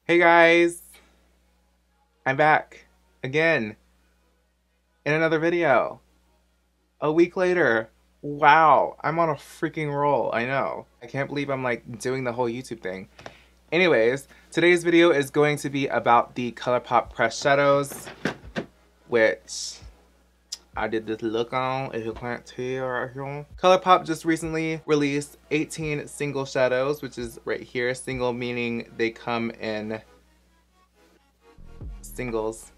Hey guys, I'm back again in another video. A week later. Wow, I'm on a freaking roll. I know. I can't believe I'm like doing the whole YouTube thing. Anyways, today's video is going to be about the ColourPop pressed shadows, which I did this look on, if you can't tell right here. ColourPop just recently released 18 single shadows, which is right here. Single meaning they come in singles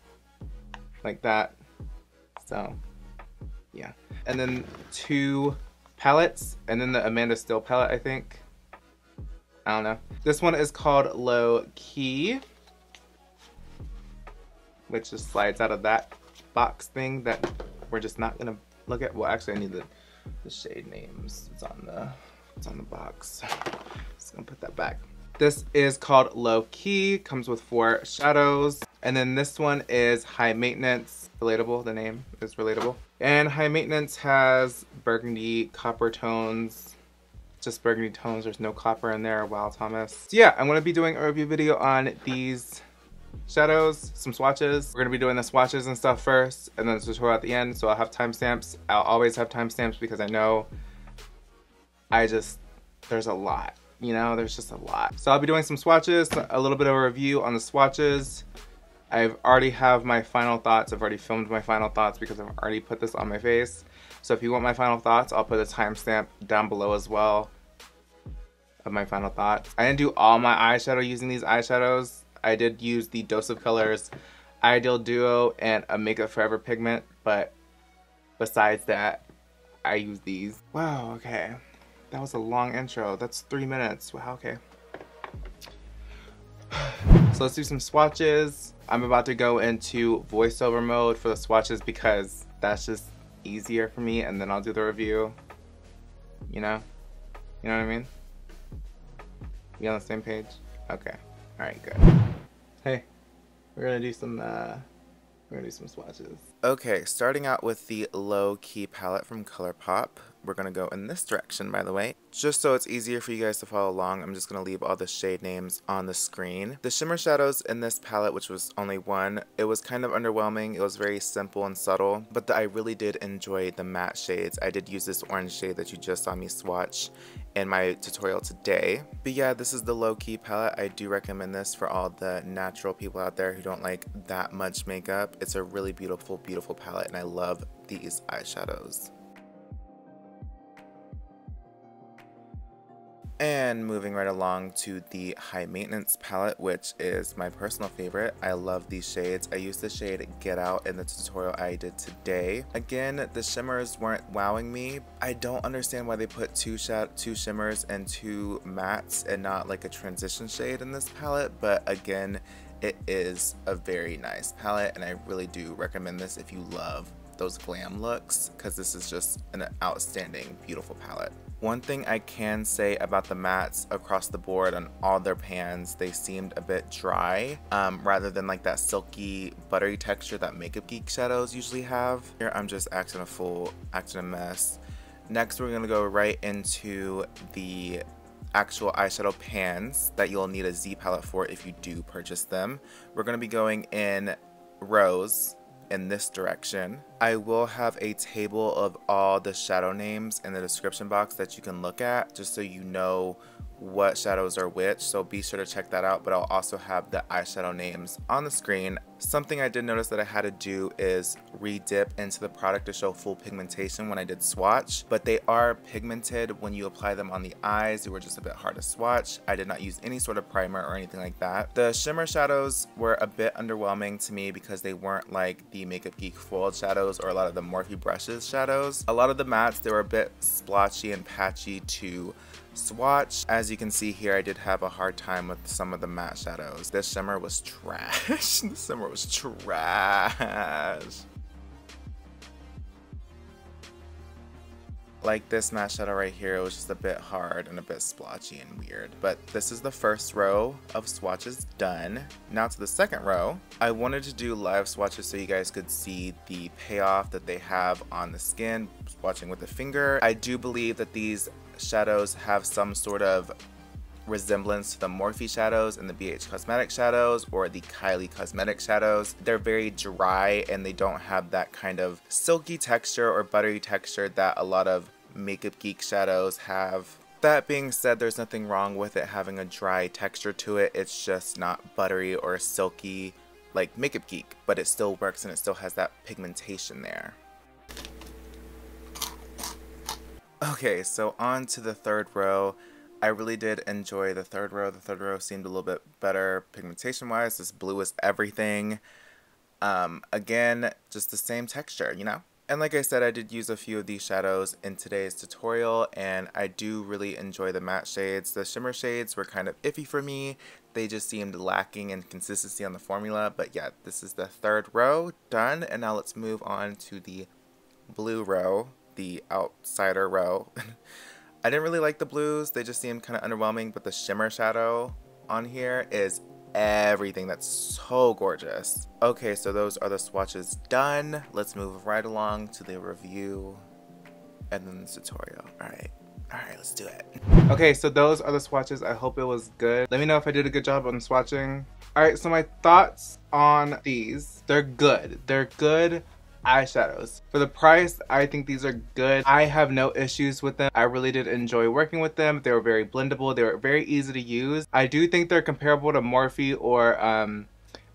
like that. So yeah, and then 2 palettes, and then the Amanda Still palette, I think. I don't know. This one is called Low Key, which just slides out of that box thing that we're just not gonna look at. Well, actually I need the shade names. It's on the box. Just gonna put that back. This is called Low Key, comes with 4 shadows. And then this one is High Maintenance. Relatable, the name is relatable. And High Maintenance has burgundy copper tones. Just burgundy tones, there's no copper in there. Wow, Thomas. So yeah, I'm gonna be doing a review video on these shadows, some swatches. We're gonna be doing the swatches and stuff first, and then the tutorial at the end, so I'll have timestamps. I'll always have timestamps because I know there's a lot. You know, there's just a lot. So I'll be doing some swatches, a little bit of a review on the swatches. I've already have my final thoughts. I've already filmed my final thoughts because I've already put this on my face. So if you want my final thoughts, I'll put a timestamp down below as well of my final thoughts. I didn't do all my eyeshadow using these eyeshadows. I did use the Dose of Colors Ideal Duo and a Makeup Forever pigment, but besides that, I use these. Wow, okay. That was a long intro. That's 3 minutes. Wow, okay. So let's do some swatches. I'm about to go into voiceover mode for the swatches because that's just easier for me, and then I'll do the review. You know? You know what I mean? We on the same page? Okay. Alright, good. Hey, we're gonna do some swatches. Okay, starting out with the Low Key palette from ColourPop. We're gonna go in this direction, by the way. Just so it's easier for you guys to follow along, I'm just gonna leave all the shade names on the screen. The shimmer shadows in this palette, which was only 1, it was kind of underwhelming. It was very simple and subtle, but I really did enjoy the matte shades. I did use this orange shade that you just saw me swatch in my tutorial today. But yeah, this is the Low Key palette. I do recommend this for all the natural people out there who don't like that much makeup. It's a really beautiful, beautiful palette, and I love these eyeshadows. And moving right along to the High Maintenance palette, which is my personal favorite. I love these shades. I used the shade Get Out in the tutorial I did today. Again, the shimmers weren't wowing me. I don't understand why they put 2 shimmers and 2 mattes and not like a transition shade in this palette, but again, it is a very nice palette, and I really do recommend this if you love those glam looks, because this is just an outstanding, beautiful palette. One thing I can say about the mattes across the board on all their pans, they seemed a bit dry, rather than like that silky, buttery texture that Makeup Geek shadows usually have. Here I'm just acting a mess. Next we're gonna go right into the actual eyeshadow pans that you'll need a Z palette for if you do purchase them. We're gonna be going in rows in this direction. I will have a table of all the shadow names in the description box that you can look at, just so you know what shadows are which, so be sure to check that out. But I'll also have the eyeshadow names on the screen. Something I did notice that I had to do is re-dip into the product to show full pigmentation when I did swatch, but they are pigmented when you apply them on the eyes. They were just a bit hard to swatch. I did not use any sort of primer or anything like that. The shimmer shadows were a bit underwhelming to me because they weren't like the Makeup Geek foiled shadows or a lot of the Morphe brushes shadows. A lot of the mattes, they were a bit splotchy and patchy to swatch. As you can see here, I did have a hard time with some of the matte shadows. This shimmer was trash. This shimmer was trash. Like this matte shadow right here, it was just a bit hard and a bit splotchy and weird. But this is the first row of swatches done. Now to the second row. I wanted to do live swatches so you guys could see the payoff that they have on the skin, swatching with the finger. I do believe that these shadows have some sort of resemblance to the Morphe shadows and the BH Cosmetics shadows or the Kylie Cosmetics shadows. They're very dry and they don't have that kind of silky texture or buttery texture that a lot of Makeup Geek shadows have. That being said, there's nothing wrong with it having a dry texture to it. It's just not buttery or silky like Makeup Geek, but it still works and it still has that pigmentation there. Okay, so on to the third row. I really did enjoy the third row. The third row seemed a little bit better pigmentation wise. This blue is everything. Again, just the same texture, you know? And like I said, I did use a few of these shadows in today's tutorial, and I do really enjoy the matte shades. The shimmer shades were kind of iffy for me. They just seemed lacking in consistency on the formula, but yeah, this is the third row done, and now let's move on to the blue row, the outsider row. I didn't really like the blues. They just seemed kind of underwhelming, but the shimmer shadow on here is everything. That's so gorgeous. Okay, so those are the swatches done. Let's move right along to the review and then the tutorial. All right, let's do it. Okay, so those are the swatches. I hope it was good. Let me know if I did a good job on swatching. All right, so my thoughts on these. They're good. They're good eyeshadows. For the price, I think these are good. I have no issues with them. I really did enjoy working with them. They were very blendable. They were very easy to use. I do think they're comparable to Morphe or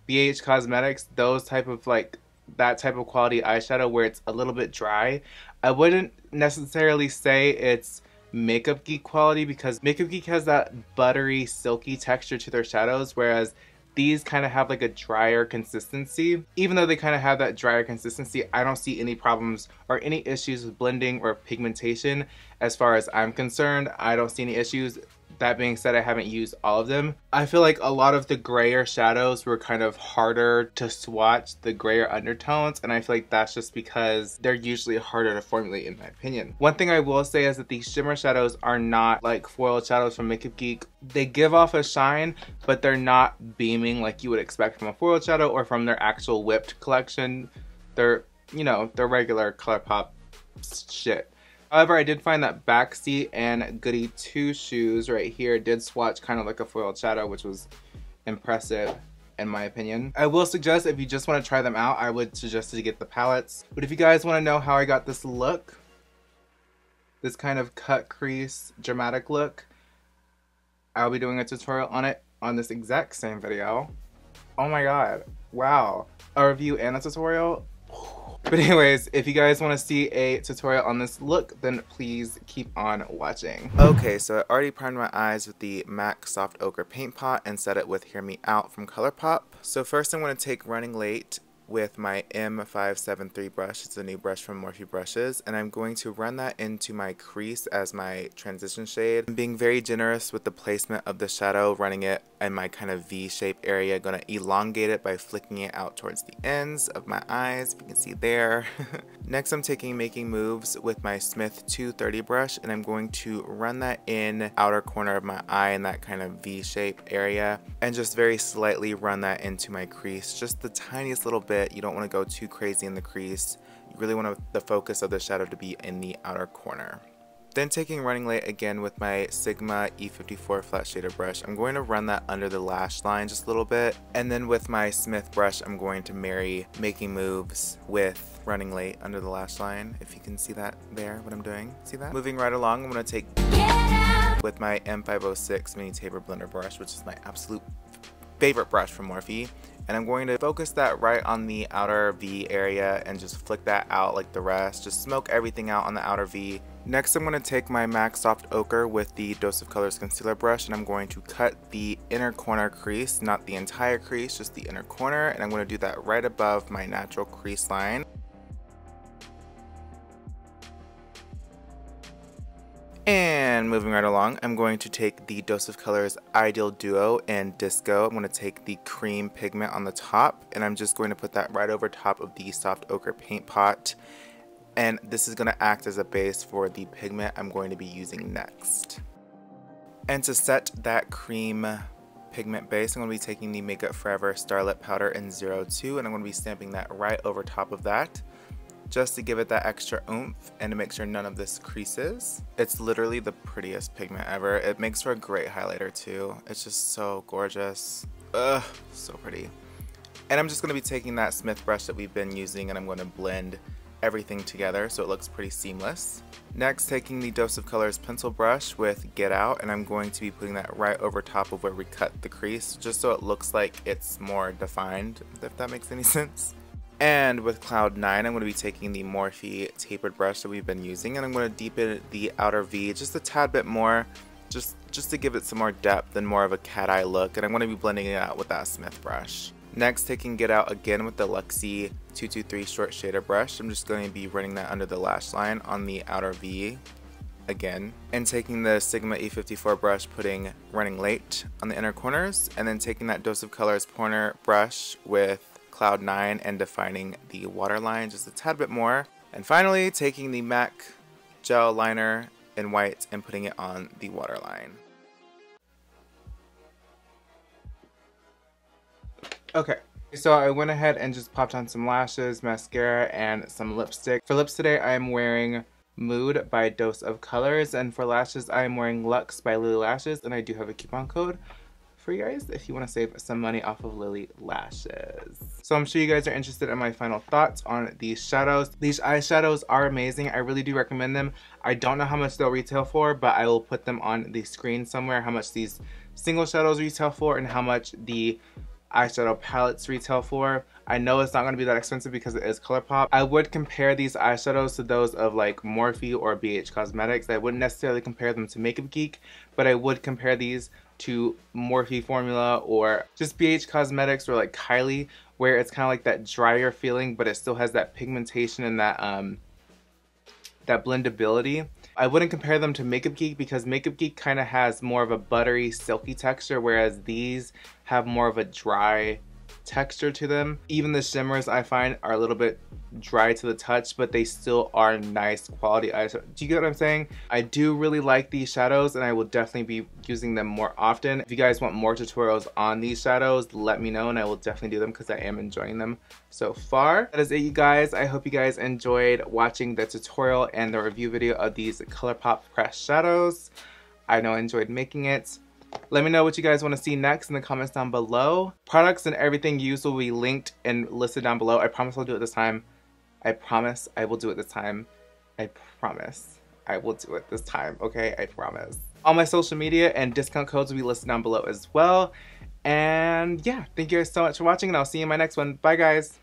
BH Cosmetics, those type of like that type of quality eyeshadow where it's a little bit dry. I wouldn't necessarily say it's Makeup Geek quality because Makeup Geek has that buttery, silky texture to their shadows, whereas these kind of have like a drier consistency. Even though they kind of have that drier consistency, I don't see any problems or any issues with blending or pigmentation as far as I'm concerned. I don't see any issues. That being said, I haven't used all of them. I feel like a lot of the grayer shadows were kind of harder to swatch, the grayer undertones, and I feel like that's just because they're usually harder to formulate in my opinion. One thing I will say is that these shimmer shadows are not like foil shadows from Makeup Geek. They give off a shine, but they're not beaming like you would expect from a foil shadow or from their actual whipped collection. They're, you know, they're regular ColourPop shit. However, I did find that Backseat and Goody 2 shoes right here did swatch kind of like a foiled shadow, which was impressive in my opinion. I will suggest if you just want to try them out, I would suggest to get the palettes. But if you guys want to know how I got this look, this kind of cut crease dramatic look, I'll be doing a tutorial on it on this exact same video. Oh my god, wow. A review and a tutorial? But anyways, if you guys want to see a tutorial on this look, then please keep on watching. Okay, so I already primed my eyes with the MAC Soft Ochre Paint Pot and set it with Hear Me Out from ColourPop. So first I'm going to take Running Late with my M573 brush. It's a new brush from Morphe Brushes, and I'm going to run that into my crease as my transition shade. I'm being very generous with the placement of the shadow, running it in my kind of V-shape area. Going to elongate it by flicking it out towards the ends of my eyes, if you can see there. Next I'm taking Making Moves with my Smith 230 brush, and I'm going to run that in outer corner of my eye in that kind of V-shape area, and just very slightly run that into my crease, just the tiniest little bit. You don't want to go too crazy in the crease. You really want the focus of the shadow to be in the outer corner. Then taking Running Late again with my Sigma E54 flat shader brush, I'm going to run that under the lash line just a little bit. And then with my Smith brush, I'm going to marry Making Moves with Running Late under the lash line. If you can see that there, what I'm doing. See that? Moving right along, I'm going to take with my M506 Mini Taper Blender brush, which is my absolute favorite brush from Morphe. And I'm going to focus that right on the outer V area and just flick that out like the rest. Just smoke everything out on the outer V. Next, I'm going to take my MAC Soft Ochre with the Dose of Colors concealer brush, and I'm going to cut the inner corner crease, not the entire crease, just the inner corner, and I'm going to do that right above my natural crease line. And moving right along, I'm going to take the Dose of Colors Ideal Duo and Disco. I'm going to take the cream pigment on the top, and I'm just going to put that right over top of the Soft Ochre Paint Pot. And this is going to act as a base for the pigment I'm going to be using next. And to set that cream pigment base, I'm going to be taking the Makeup Forever Starlit Powder in 02, and I'm going to be stamping that right over top of that. just to give it that extra oomph and to make sure none of this creases. It's literally the prettiest pigment ever. It makes for a great highlighter too. It's just so gorgeous. Ugh, so pretty. And I'm just going to be taking that Smith brush that we've been using and I'm going to blend everything together so it looks pretty seamless. Next, taking the Dose of Colors pencil brush with Get Out, and I'm going to be putting that right over top of where we cut the crease, just so it looks like it's more defined, if that makes any sense. And with Cloud 9, I'm going to be taking the Morphe tapered brush that we've been using, and I'm going to deepen the outer V just a tad bit more, just to give it some more depth and more of a cat eye look, and I'm going to be blending it out with that Smith brush. Next, taking Get Out again with the Luxe 223 short shader brush, I'm just going to be running that under the lash line on the outer V again, and taking the Sigma E54 brush, putting Running Late on the inner corners, and then taking that Dose of Colors pointer brush with Cloud 9 and defining the waterline just a tad bit more. And finally, taking the MAC gel liner in white and putting it on the waterline. Okay, so I went ahead and just popped on some lashes, mascara, and some lipstick. For lips today, I am wearing Mood by Dose of Colors, and for lashes, I am wearing Luxe by Lilly Lashes, and I do have a coupon code for you guys if you want to save some money off of Lilly Lashes. So I'm sure you guys are interested in my final thoughts on these shadows. These eyeshadows are amazing. I really do recommend them. I don't know how much they'll retail for, but I will put them on the screen somewhere, how much these single shadows retail for and how much the eyeshadow palettes retail for. I know it's not going to be that expensive because it is ColourPop. I would compare these eyeshadows to those of like Morphe or BH Cosmetics. I wouldn't necessarily compare them to Makeup Geek, but I would compare these to Morphe formula or just BH Cosmetics or like Kylie, where it's kind of like that drier feeling, but it still has that pigmentation and that that blendability. I wouldn't compare them to Makeup Geek because Makeup Geek kind of has more of a buttery, silky texture, whereas these have more of a dry texture to them. Even the shimmers I find are a little bit dry to the touch, but they still are nice quality eyeshadow. Do you get what I'm saying? I do really like these shadows and I will definitely be using them more often. If you guys want more tutorials on these shadows, let me know and I will definitely do them because I am enjoying them so far. That is it, you guys. I hope you guys enjoyed watching the tutorial and the review video of these ColourPop pressed shadows. I know I enjoyed making it. Let me know what you guys want to see next in the comments down below. Products and everything used will be linked and listed down below. I promise I'll do it this time. I promise I will do it this time. I promise I will do it this time, okay? I promise. All my social media and discount codes will be listed down below as well. And yeah, thank you guys so much for watching and I'll see you in my next one. Bye guys.